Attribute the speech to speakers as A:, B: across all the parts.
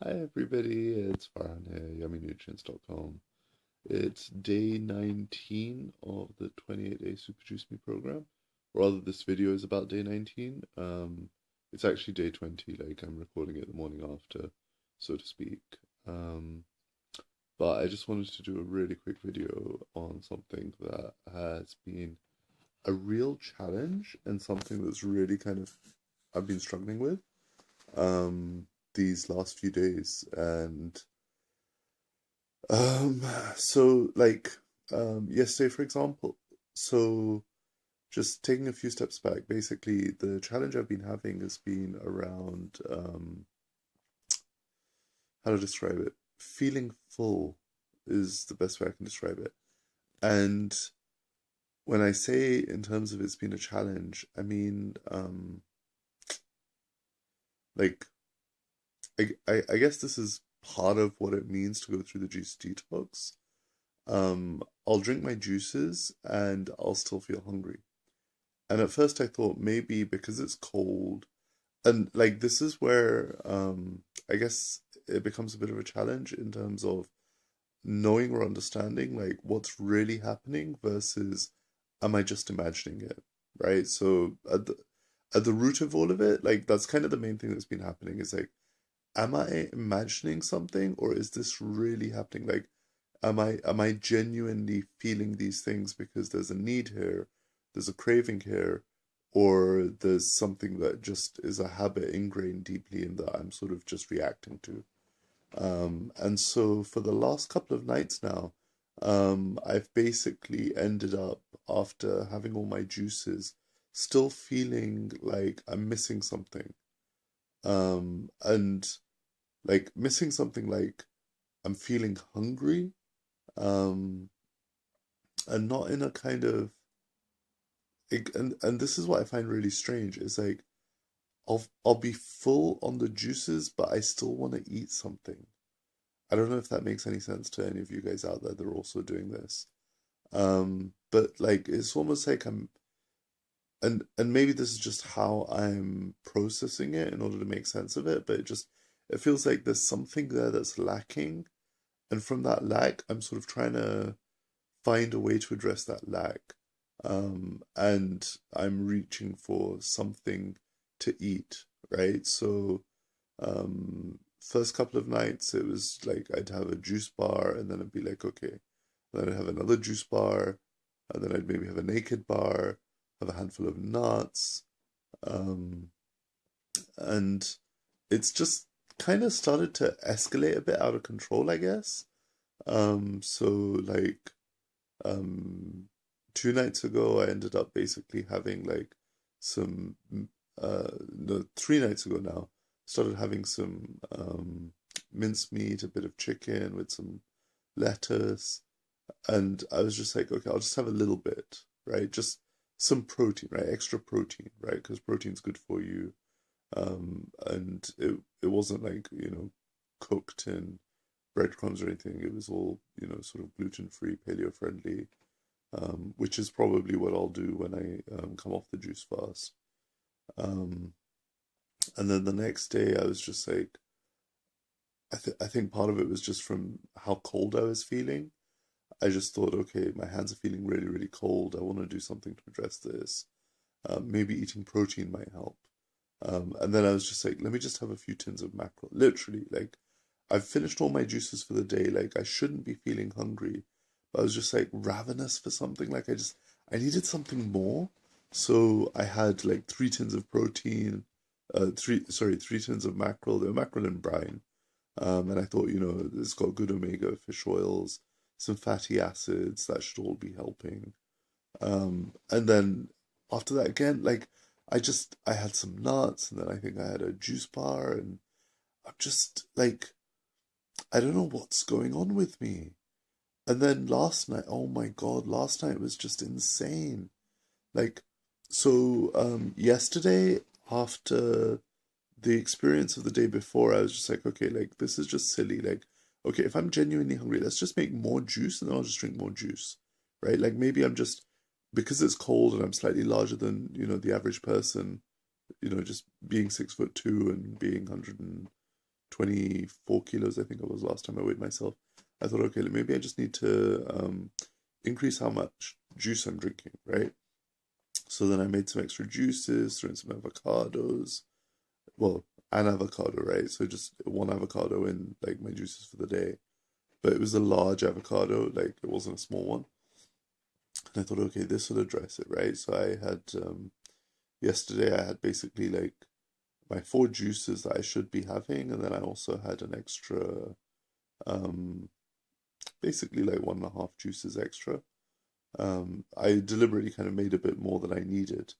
A: Hi everybody, it's Farhan here, YummyNutrients.com. It's day 19 of the 28-day Super Juice Me program. Rather, this video is about day 19. It's actually day 20, like I'm recording it the morning after, so to speak. Um, but I just wanted to do a really quick video on something that has been a real challenge and something that's really I've been struggling with um, these last few days. And Um, so like yesterday, for example, so just taking a few steps back, basically the challenge I've been having has been around how to describe it. Feeling full is the best way I can describe it. And when I say in terms of it's been a challenge, I mean like I guess this is part of what it means to go through the juice detox. I'll drink my juices and I'll still feel hungry. And at first I thought maybe because it's cold, and like this is where I guess it becomes a bit of a challenge in terms of knowing or understanding like what's really happening versus am I just imagining it, right? So at the root of all of it, like that's kind of the main thing that's been happening is like, am I imagining something or is this really happening? Like, am I genuinely feeling these things because there's a need here, there's a craving here, or there's something that just is a habit ingrained deeply in that I'm sort of just reacting to. And so for the last couple of nights now, I've basically ended up after having all my juices, still feeling like I'm missing something. And like missing something like I'm feeling hungry, um, and not in a kind of and this is what I find really strange is like I'll be full on the juices, but I still want to eat something. I don't know if that makes any sense to any of you guys out there that are also doing this. But like it's almost like and maybe this is just how I'm processing it in order to make sense of it, but it feels like there's something there that's lacking. And from that lack, I'm sort of trying to find a way to address that lack. And I'm reaching for something to eat, right? So, first couple of nights, it was like I'd have a juice bar, and then I'd be like, okay. Then I'd have another juice bar, and then I'd maybe have a naked bar, have a handful of nuts, um, and it's just kind of started to escalate a bit out of control, I guess. So like um 2 nights ago I ended up basically having like some no 3 nights ago now started having some mincemeat, a bit of chicken with some lettuce, and I was just like, okay, I'll just have a little bit, right? Just some protein, right? Extra protein, right? Because protein's good for you. And it wasn't like, cooked in breadcrumbs or anything. It was all, sort of gluten-free, paleo-friendly, which is probably what I'll do when I come off the juice fast. Um, and then the next day, I was just like, I think part of it was just from how cold I was feeling. I just thought, okay, my hands are feeling really, really cold. I want to do something to address this. Maybe eating protein might help. And then I was just like, let me just have a few tins of mackerel. Literally, like, I've finished all my juices for the day. Like, I shouldn't be feeling hungry. But I was just like ravenous for something. Like, I needed something more. So I had like 3 tins of protein, three tins of mackerel. They were mackerel and brine. And I thought, it's got good omega fish oils, some fatty acids that should all be helping. And then after that again, like I had some nuts, and then I think I had a juice bar, and I'm just like, I don't know what's going on with me. And then last night, oh my God, last night was just insane. Like, so yesterday after the experience of the day before, I was just like, okay, like this is just silly. Like, okay, if I'm genuinely hungry, let's just make more juice and then I'll just drink more juice, right? Like maybe I'm just because it's cold and I'm slightly larger than, the average person, just being 6'2" and being 120 24 kilos, I think it was last time I weighed myself. I thought, okay, maybe I just need to increase how much juice I'm drinking, right? So then I made some extra juices, threw in some avocados. Well, an avocado, right? So just one avocado in like my juices for the day. But it was a large avocado, like it wasn't a small one. And I thought, okay, this will address it, right? So I had yesterday I had basically like my four juices that I should be having, and then I also had an extra, um, basically like 1.5 juices extra. I deliberately kind of made a bit more than I needed,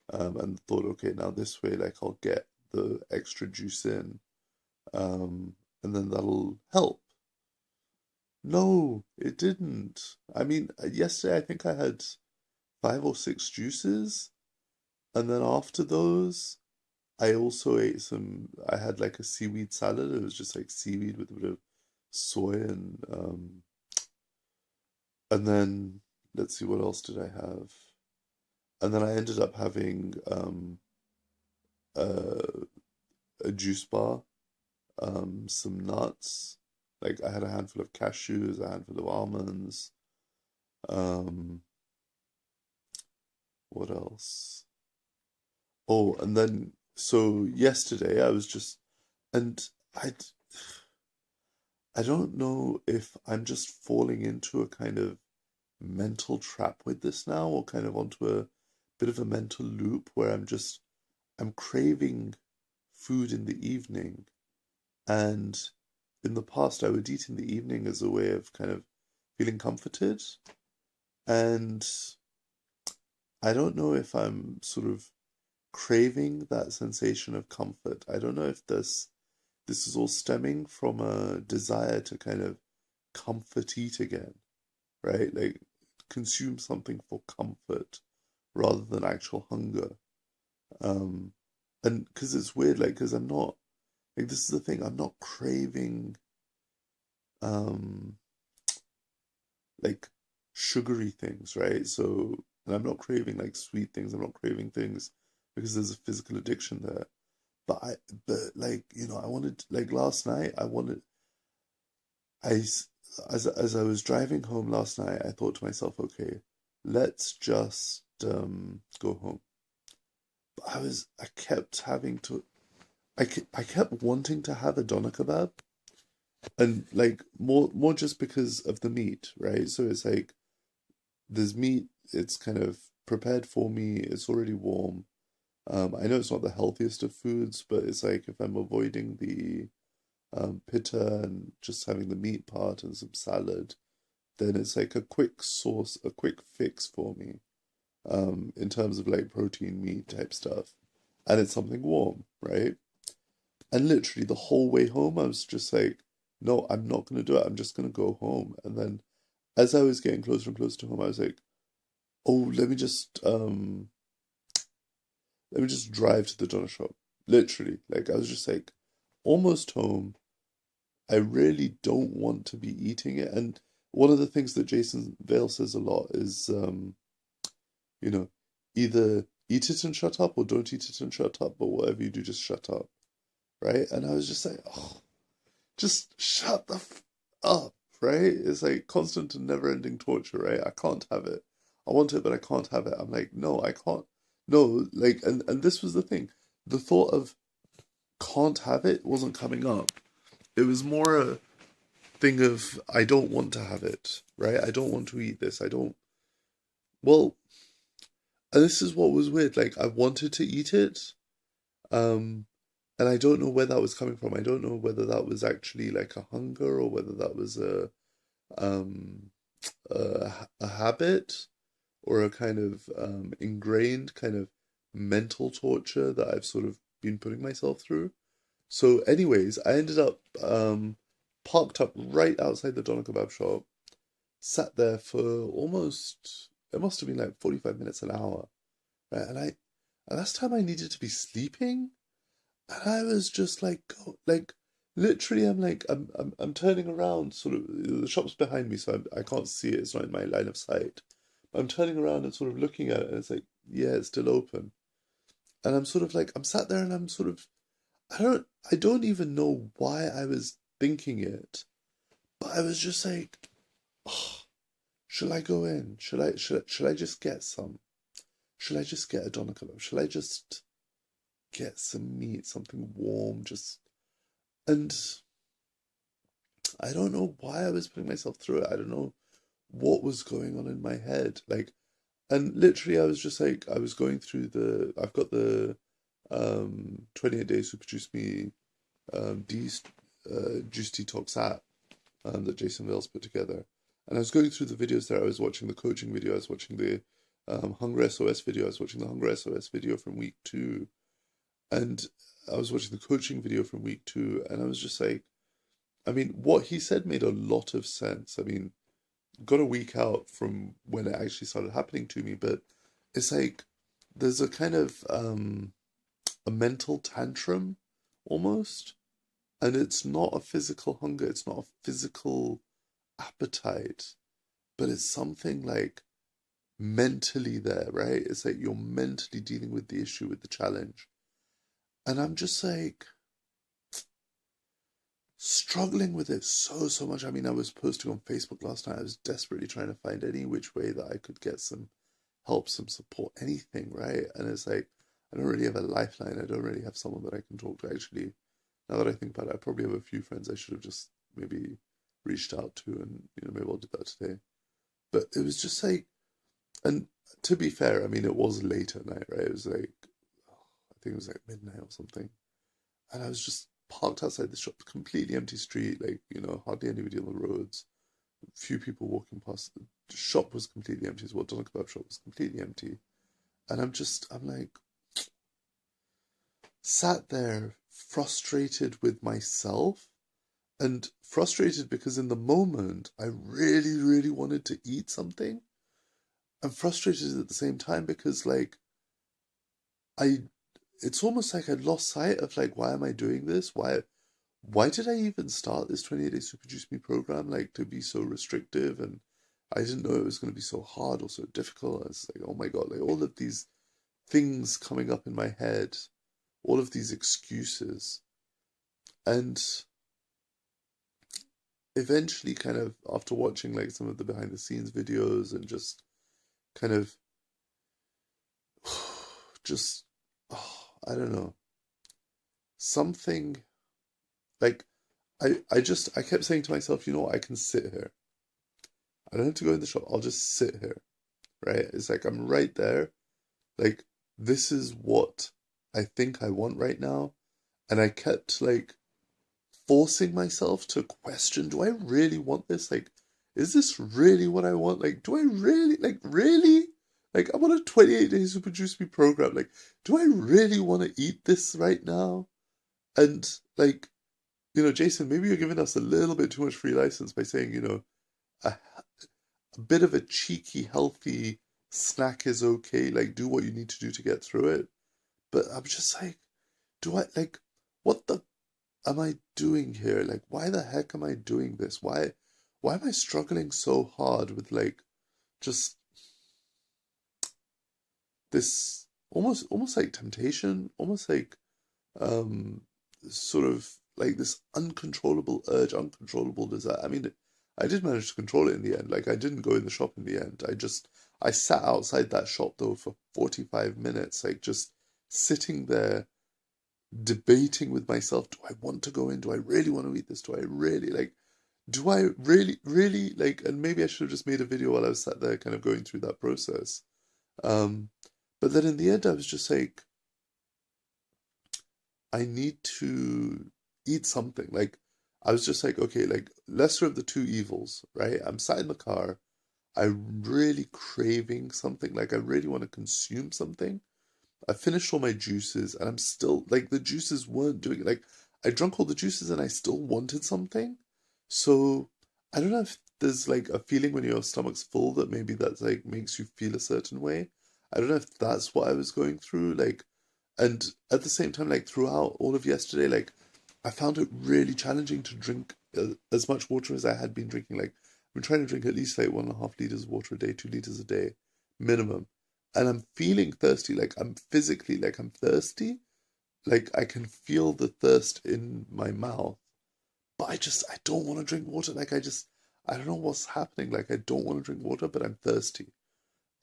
A: and thought, okay, now this way, like I'll get the extra juice in, and then that'll help. No, it didn't. I mean, yesterday I think I had 5 or 6 juices, and then after those, I also ate some. I had like a seaweed salad. It was just like seaweed with a bit of soy and then let's see what else did I have. And then I ended up having a, a juice bar, some nuts. Like I had a handful of cashews, a handful of almonds. Um, what else? Oh, and then so yesterday I was just and I I don't know if I'm just falling into a kind of mental trap with this now, or kind of onto a bit of a mental loop where I'm craving food in the evening, and in the past I would eat in the evening as a way of kind of feeling comforted, and I don't know if I'm sort of craving that sensation of comfort. I don't know if this is all stemming from a desire to kind of comfort eat again, right? Like consume something for comfort rather than actual hunger. Um, and because it's weird, like, because I'm not, like, this is the thing, I'm not craving, um, like, sugary things, right? So, and I'm not craving, like, sweet things, I'm not craving things because there's a physical addiction there. But like, I wanted, like, last night, I, as I was driving home last night, I thought to myself, okay, let's just, go home. But I kept having to, I kept wanting to have a doner kebab, and like more just because of the meat, right? So it's like there's meat, it's kind of prepared for me, it's already warm. I know it's not the healthiest of foods, but it's like if I'm avoiding the pitta and just having the meat part and some salad, then it's like a quick source, a quick fix for me, in terms of like protein meat type stuff. And it's something warm, right? And literally the whole way home, I was just like, no, I'm not going to do it. I'm just going to go home. And then as I was getting closer and closer to home, I was like, oh, let me just drive to the donut shop. Literally, like I was just like almost home. I really don't want to be eating it. And one of the things that Jason Vale says a lot is, you know, either eat it and shut up or don't eat it and shut up, but whatever you do, just shut up, right? And I was just like, oh, just shut the up, right? It's like constant and never-ending torture, right? I can't have it. I want it, but I can't have it. I'm like, no, I can't. No, like, and this was the thing. The thought of can't have it wasn't coming up. It was more a thing of I don't want to have it, right? I don't want to eat this. I don't. Well, and this is what was weird. Like, I wanted to eat it, um, and I don't know where that was coming from. I don't know whether that was actually like a hunger or whether that was um a habit or a kind of ingrained kind of mental torture that I've sort of been putting myself through. So, anyways, I ended up parked up right outside the doner kebab shop, sat there for almost, it must have been like 45 minutes, an hour, right? And that's time I needed to be sleeping. And I was just like, like, literally, I'm like, I'm turning around, sort of, the shop's behind me, so I can't see it, it's not in my line of sight. I'm turning around and sort of looking at it, and it's like, yeah, it's still open. And I'm sort of like, I'm sat there and I'm sort of, I don't even know why I was thinking it, but I was just like, oh, should I go in? Should I just get some? Should I just get a doner kebab? Should I just get some meat, something warm, just and I don't know why I was putting myself through it. I don't know what was going on in my head. Like, and literally I was just like, I was going through I've got the 28 Days Super Juice Me Juice Detox app that Jason Vale's put together. And I was going through the videos there. I was watching the coaching video. I was watching the Hunger SOS video. I was watching the Hunger SOS video from week 2. And I was watching the coaching video from week 2. And I was just like, I mean, what he said made a lot of sense. I mean, got a week out from when it actually started happening to me, but it's like there's a kind of a mental tantrum almost, and it's not a physical hunger, it's not a physical appetite, but it's something like mentally there, right? It's like you're mentally dealing with the issue, with the challenge. And I'm just like struggling with it so much. I mean, I was posting on Facebook last night. I was desperately trying to find any which way that I could get some help, some support, anything, right? And it's like I don't really have a lifeline. I don't really have someone that I can talk to. Actually, now that I think about it, I probably have a few friends I should have just maybe reached out to, and maybe I'll do that today. But it was just like, and to be fair, I mean, it was late at night, right? It was like, I think it was like midnight or something, and I was just parked outside the shop, completely empty street, like, hardly anybody on the roads, few people walking past. The shop was completely empty as well. Doner kebab shop was completely empty. And I'm like, sat there frustrated with myself and frustrated because in the moment I really, really wanted to eat something. I'm frustrated at the same time because like I it's almost like I'd lost sight of like why am I doing this? Why did I even start this 28-day Super Juice Me program like to be so restrictive? And I didn't know it was going to be so hard or so difficult. It's like, oh my God, like all of these things coming up in my head, all of these excuses. And eventually kind of after watching like some of the behind the scenes videos and just kind of just I don't know, something like I kept saying to myself, I can sit here. I don't have to go in the shop. I'll just sit here, right? It's like I'm right there. Like this is what I think I want right now. And I kept like forcing myself to question, do I really want this? Like, is this really what I want? Like, do I really, like, really? Like, I'm on a 28 Days Super Juice Me program. Like, do I really want to eat this right now? And, like, Jason, maybe you're giving us a little bit too much free license by saying, a, a bit of a cheeky, healthy snack is okay. Like, do what you need to do to get through it. But I'm just like, what the am I doing here? Like, why the heck am I doing this? Why am I struggling so hard with like just this almost like temptation, almost like um sort of like this uncontrollable urge, uncontrollable desire. I mean, I did manage to control it in the end. Like, I didn't go in the shop in the end. I sat outside that shop though for 45 minutes, like just sitting there debating with myself, do I want to go in? Do I really want to eat this? Do I really do I really, really like, and maybe I should have just made a video while I was sat there kind of going through that process. Um, but then in the end, I was just like, I need to eat something. Like, I was just like, okay, like, lesser of the two evils, right? I'm sat in the car. I'm really craving something. Like, I really want to consume something. I finished all my juices and I'm still like the juices weren't doing it. Like I drank all the juices and I still wanted something. So I don't know if there's like a feeling when your stomach's full that maybe that's like makes you feel a certain way. I don't know if that's what I was going through. Like, and at the same time, like throughout all of yesterday, like I found it really challenging to drink as much water as I had been drinking. Like I've been trying to drink at least like 1.5 liters of water a day, 2 liters a day minimum, and I'm feeling thirsty. Like I'm physically like I'm thirsty, like I can feel the thirst in my mouth, but I don't want to drink water. Like I don't know what's happening. Like I don't want to drink water, but I'm thirsty.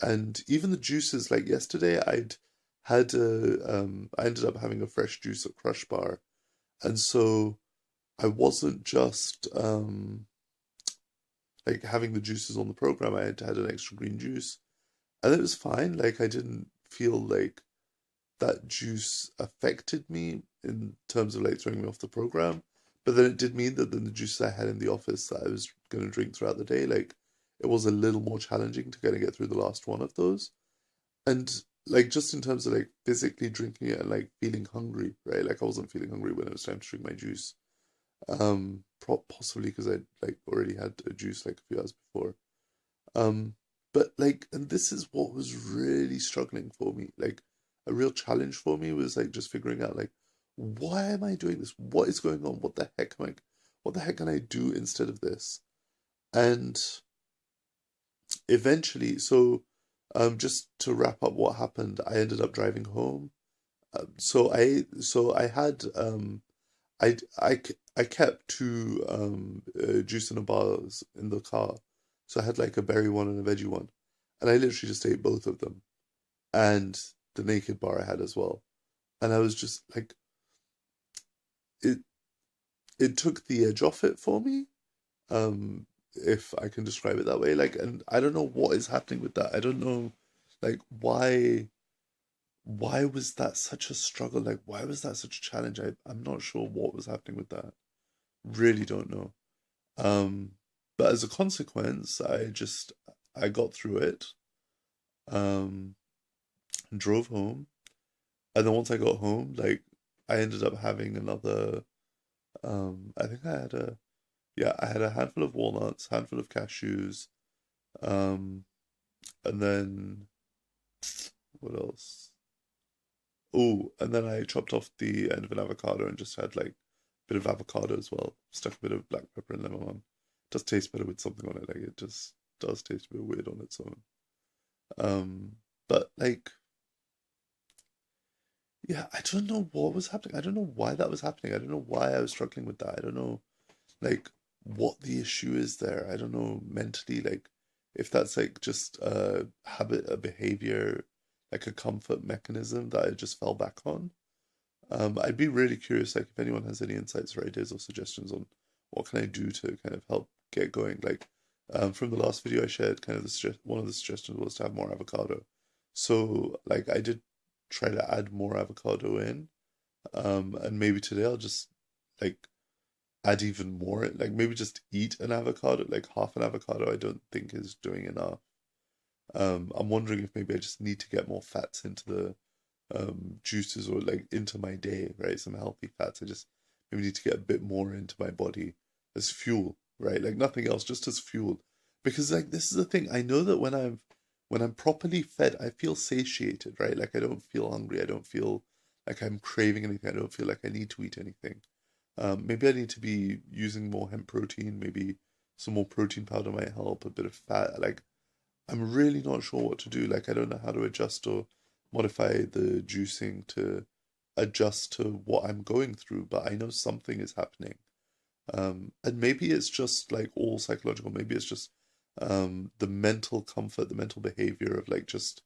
A: And even the juices, like yesterday, I ended up having a fresh juice at Crush Bar, and so I wasn't just like having the juices on the program. I had an extra green juice, and it was fine. Like I didn't feel like that juice affected me in terms of like throwing me off the program. But then it did mean that then the juices I had in the office that I was going to drink throughout the day, like it was a little more challenging to kind of get through the last one of those. And like just in terms of like physically drinking it and like feeling hungry, right? Like I wasn't feeling hungry when it was time to drink my juice. Possibly because I like already had a juice like a few hours before. Um, but like, and this is what was really struggling for me. Like, a real challenge for me was like just figuring out like, why am I doing this? What is going on? What the heck can I do instead of this? And eventually, just to wrap up what happened, I ended up driving home. So I had I kept two juice and a bars in the car. So I had like a berry one and a veggie one. And I literally just ate both of them. And the naked bar I had as well. And I was just like it it took the edge off it for me. Um if I can describe it that way. Like, and I don't know what is happening with that. I don't know like why was that such a struggle? Like why was that such a challenge? I'm not sure what was happening with that. Really don't know. Um, but as a consequence, I got through it, um, and drove home. And then once I got home, like I ended up having another I think I had a handful of walnuts, handful of cashews, um, and then what else? Oh, and then I chopped off the end of an avocado and just had like a bit of avocado as well. Stuck a bit of black pepper and lemon on. Does taste better with something on it. Like it just does taste a bit weird on its own. But like, yeah, I don't know what was happening. I don't know why that was happening. I don't know why I was struggling with that. I don't know like what the issue is there. I don't know mentally like if that's like just a habit, a behavior, like a comfort mechanism that I just fell back on. I'd be really curious, like if anyone has any insights or ideas or suggestions on what can I do to kind of help get going. Like, from the last video I shared, kind of one of the suggestions was to have more avocado. So, like, I did try to add more avocado in, and maybe today I'll just like add even more. Like, maybe just eat an avocado, like half an avocado. I don't think is doing enough. I'm wondering if maybe I just need to get more fats into the juices or like into my day, right? Some healthy fats. I just maybe need to get a bit more into my body as fuel, right? Like nothing else, just as fuel. Because like this is the thing. I know that when I'm properly fed, I feel satiated, right? Like I don't feel hungry. I don't feel like I'm craving anything. I don't feel like I need to eat anything. Maybe I need to be using more hemp protein. Maybe some more protein powder might help. A bit of fat. Like I'm really not sure what to do. Like, I don't know how to adjust or modify the juicing to adjust to what I'm going through, but I know something is happening. And maybe it's just like all psychological. Maybe it's just the mental comfort, the mental behavior of like just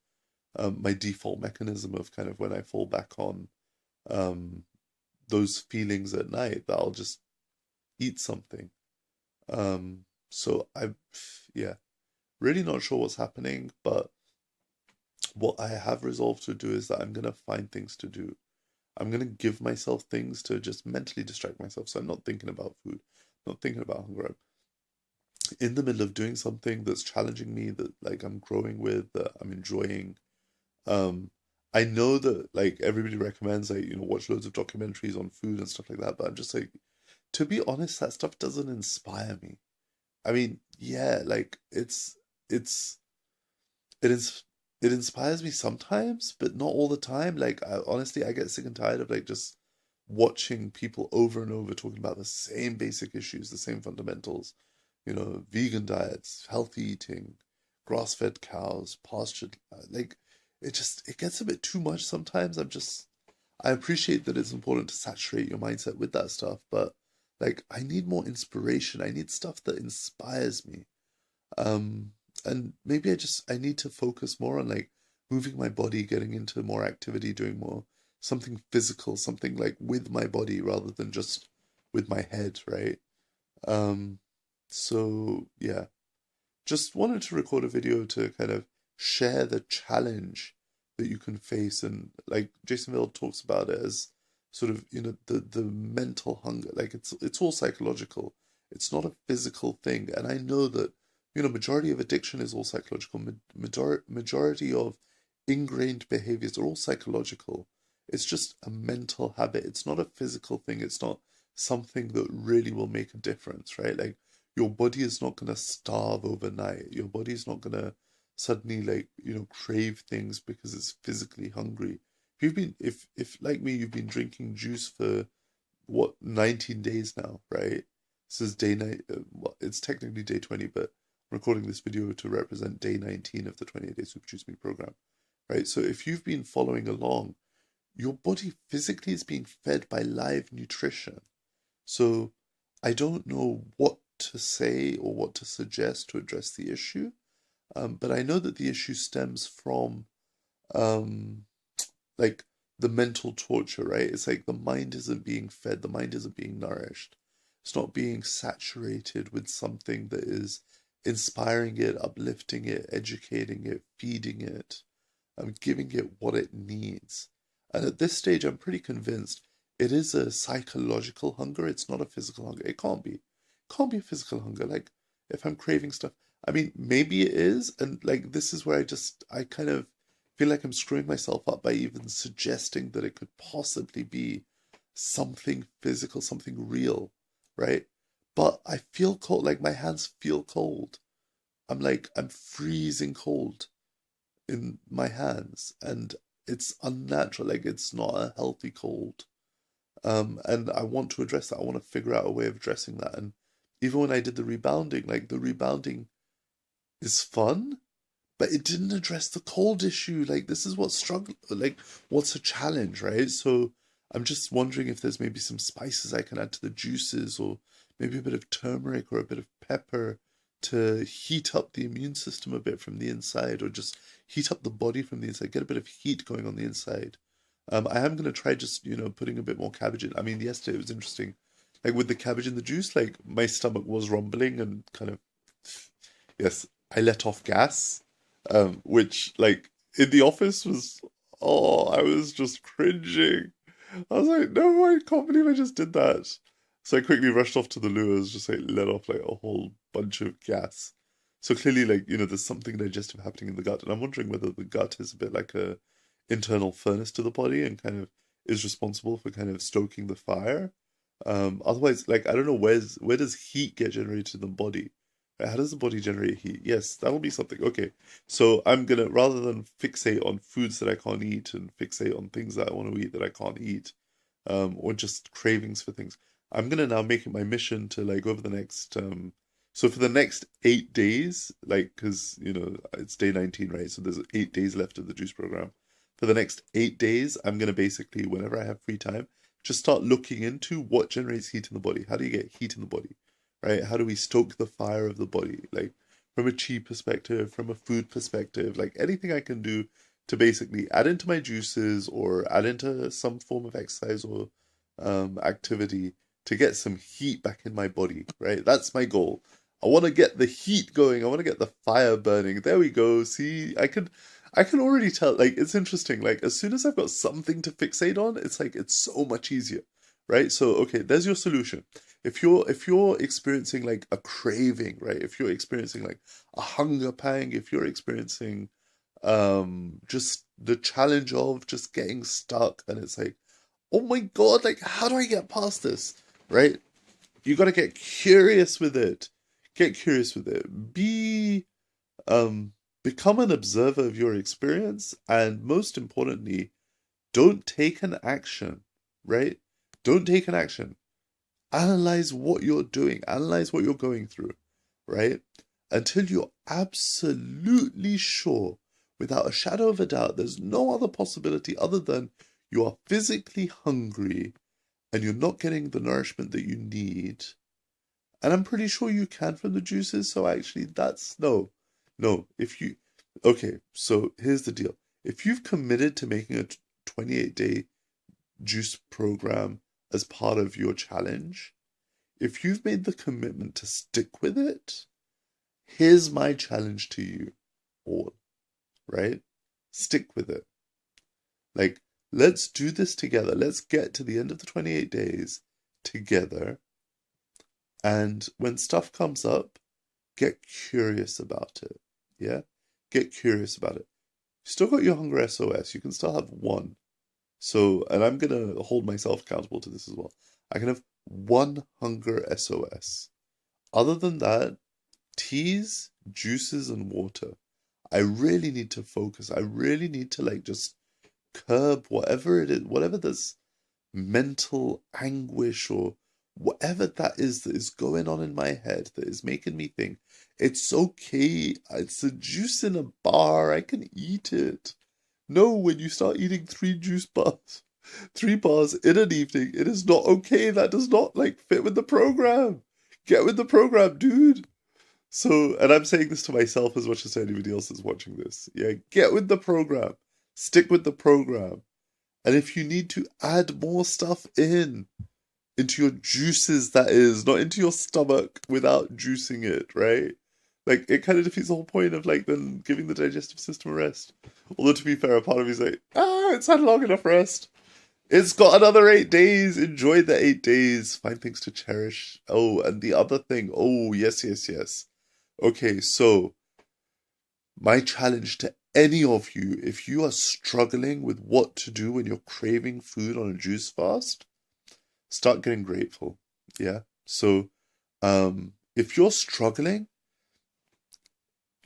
A: my default mechanism of kind of when I fall back on um, those feelings at night that I'll just eat something. So yeah, really not sure what's happening, but what I have resolved to do is that I'm gonna find things to do. I'm gonna give myself things to just mentally distract myself. So I'm not thinking about food, not thinking about hunger. I'm in the middle of doing something that's challenging me, that like I'm growing with, that I'm enjoying. Um, I know that like everybody recommends like, watch loads of documentaries on food and stuff like that, but I'm just like, to be honest, that stuff doesn't inspire me. I mean, yeah, like it's it is it inspires me sometimes, but not all the time. Like honestly, I get sick and tired of like just watching people over and over talking about the same basic issues, the same fundamentals. Vegan diets, healthy eating, grass-fed cows, pastured. Like it gets a bit too much sometimes. I appreciate that it's important to saturate your mindset with that stuff, but like I need more inspiration. I need stuff that inspires me. Um, and maybe I need to focus more on like moving my body, getting into more activity, doing more something physical, something like with my body rather than just with my head, right? Um, so yeah, just wanted to record a video to kind of share the challenge that you can face, and like Jason Vale talks about it as sort of, you know, the mental hunger. Like it's all psychological. It's not a physical thing. And I know that, you know, majority of addiction is all psychological. Majority of ingrained behaviors are all psychological. It's just a mental habit. It's not a physical thing. It's not something that really will make a difference, right? Like your body is not going to starve overnight. Your body is not going to suddenly, like, you know, crave things because it's physically hungry. If like me, you've been drinking juice for what, 19 days now, right? This is day nine. Well, it's technically day 20, but I'm recording this video to represent day 19 of the 28-day Super Juice Me program, right? So if you've been following along, your body physically is being fed by live nutrition. So I don't know what to say or what to suggest to address the issue, but I know that the issue stems from um, like the mental torture, right? It's like the mind isn't being fed, the mind isn't being nourished. It's not being saturated with something that is inspiring it, uplifting it, educating it, feeding it, giving it what it needs. And at this stage, I'm pretty convinced it is a psychological hunger. It's not a physical hunger. It can't be. It can't be a physical hunger. Like if I'm craving stuff, I mean, maybe it is. And like this is where I kind of feel like I'm screwing myself up by even suggesting that it could possibly be something physical, something real, right? But I feel cold, like my hands feel cold. I'm freezing cold in my hands, and it's unnatural, like it's not a healthy cold. And I want to address that. I want to figure out a way of addressing that. And even when I did the rebounding, like the rebounding is fun, but it didn't address the cold issue. Like this is what's struggle, like what's a challenge, right? So I'm just wondering if there's maybe some spices I can add to the juices, or maybe a bit of turmeric or a bit of pepper to heat up the immune system a bit from the inside, or just heat up the body from the inside, get a bit of heat going on the inside. I am going to try just, you know, putting a bit more cabbage in. I mean, yesterday it was interesting. Like with the cabbage in the juice, like my stomach was rumbling and kind of, yes, I let off gas, which like in the office was, oh, I was just cringing. I was like, no, I can't believe I just did that. So I quickly rushed off to the loo. I was just like let off like a whole bunch of gas. So clearly, like, you know, there's something digestive happening in the gut, and I'm wondering whether the gut is a bit like a internal furnace to the body and kind of is responsible for kind of stoking the fire. Otherwise, like, I don't know, where does heat get generated in the body? Right, how does the body generate heat? Yes, that will be something. Okay, so I'm gonna, rather than fixate on foods that I can't eat and fixate on things that I want to eat that I can't eat, or just cravings for things, I'm gonna now make it my mission to like over the next so for the next 8 days, like, because you know it's day 19, right? So there's 8 days left of the juice program. For the next 8 days, I'm gonna basically, whenever I have free time, just start looking into what generates heat in the body. How do you get heat in the body, right? How do we stoke the fire of the body? Like from a chi perspective, from a food perspective, like anything I can do to basically add into my juices or add into some form of exercise or activity to get some heat back in my body, right? That's my goal. I want to get the heat going. I want to get the fire burning. There we go. See, I can already tell. Like, it's interesting. Like, as soon as I've got something to fixate on, it's like it's so much easier, right? So, okay, there's your solution. If you're experiencing like a craving, right? If you're experiencing like a hunger pang, if you're experiencing just the challenge of just getting stuck, and it's like, oh my God, like how do I get past this, right? You got to get curious with it. Get curious with it. Um, Become an observer of your experience, and most importantly, don't take an action, right? Don't take an action. Analyze what you're doing, analyze what you're going through, right? Until you're absolutely sure, without a shadow of a doubt, there's no other possibility other than you are physically hungry and you're not getting the nourishment that you need, and I'm pretty sure you can from the juices, so actually that's no, okay, so here's the deal. If you've committed to making a 28-day juice program as part of your challenge, if you've made the commitment to stick with it, here's my challenge to you all, right? Stick with it. Like, let's do this together. Let's get to the end of the 28 days together. And when stuff comes up, get curious about it. Yeah? Get curious about it. You still got your hunger SOS. You can still have one. So, and I'm going to hold myself accountable to this as well. I can have one hunger SOS. Other than that, teas, juices, and water. I really need to focus. I really need to just curb whatever it is, whatever this mental anguish or whatever that is going on in my head that is making me think it's okay. It's a juice in a bar. I can eat it. No, when you start eating 3 bars in an evening, it is not okay. That does not fit with the program. Get with the program, dude. So, and I'm saying this to myself as much as to anybody else that's watching this. Yeah, get with the program. Stick with the program. And if you need to add more stuff into your juices, that is, not into your stomach without juicing it, right? It kind of defeats the whole point of then giving the digestive system a rest. Although to be fair, a part of me is it's had long enough rest. It's got another 8 days. Enjoy the 8 days. Find things to cherish. Oh, and the other thing. Oh, yes, yes, yes. Okay, so my challenge to any of you, if you are struggling with what to do when you're craving food on a juice fast, start getting grateful. Yeah. So, if you're struggling,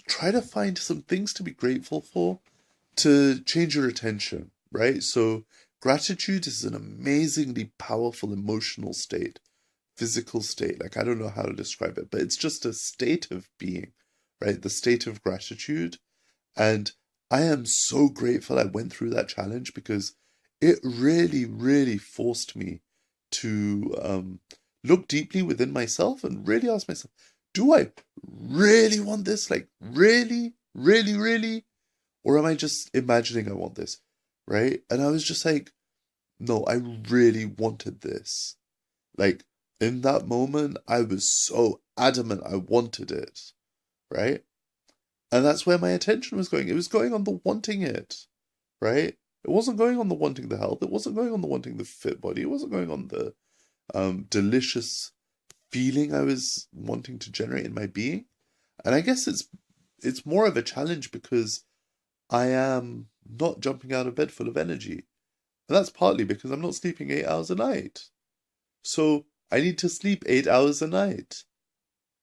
A: try to find some things to be grateful for to change your attention, right? So, gratitude is an amazingly powerful emotional state, physical state. I don't know how to describe it, but it's just a state of being, right? The state of gratitude. And I am so grateful I went through that challenge because it really, really forced me to look deeply within myself and really ask myself, do I really want this? Really, really, really? Or am I just imagining I want this, right? And I was just no, I really wanted this. In that moment, I was so adamant I wanted it, right? And that's where my attention was going. It was going on the wanting it, right? It wasn't going on the wanting the health. It wasn't going on the wanting the fit body. It wasn't going on the delicious feeling I was wanting to generate in my being. And I guess it's more of a challenge because I am not jumping out of bed full of energy. And that's partly because I'm not sleeping 8 hours a night. So I need to sleep 8 hours a night.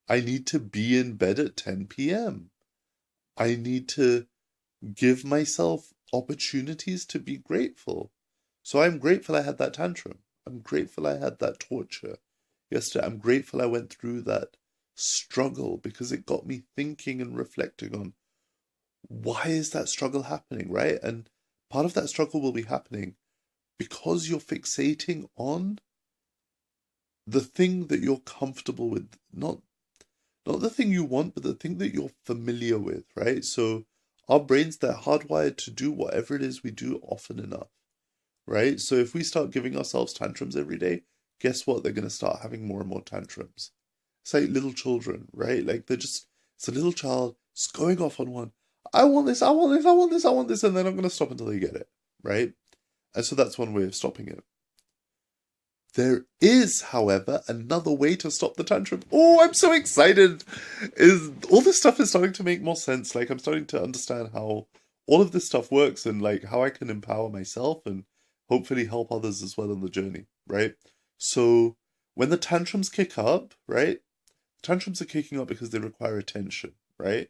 A: I need to be in bed at 10 p.m. I need to give myself opportunities to be grateful. So I'm grateful I had that tantrum. I'm grateful I had that torture yesterday. I'm grateful I went through that struggle because it got me thinking and reflecting on why is that struggle happening, right? And part of that struggle will be happening because you're fixating on the thing that you're comfortable with, not the thing you want, but the thing that you're familiar with, right? So our brains, they're hardwired to do whatever it is we do often enough, right? So if we start giving ourselves tantrums every day, guess what? They're going to start having more and more tantrums. It's like little children, right? It's a little child, it's going off on one. I want this, I want this, I want this, I want this, and then I'm going to stop until they get it, right? And so that's one way of stopping it. There is, however, another way to stop the tantrum. Oh, I'm so excited! All this stuff is starting to make more sense. I'm starting to understand how all of this stuff works and how I can empower myself and hopefully help others as well on the journey, right? So when the tantrums kick up, right? Tantrums are kicking up because they require attention, right?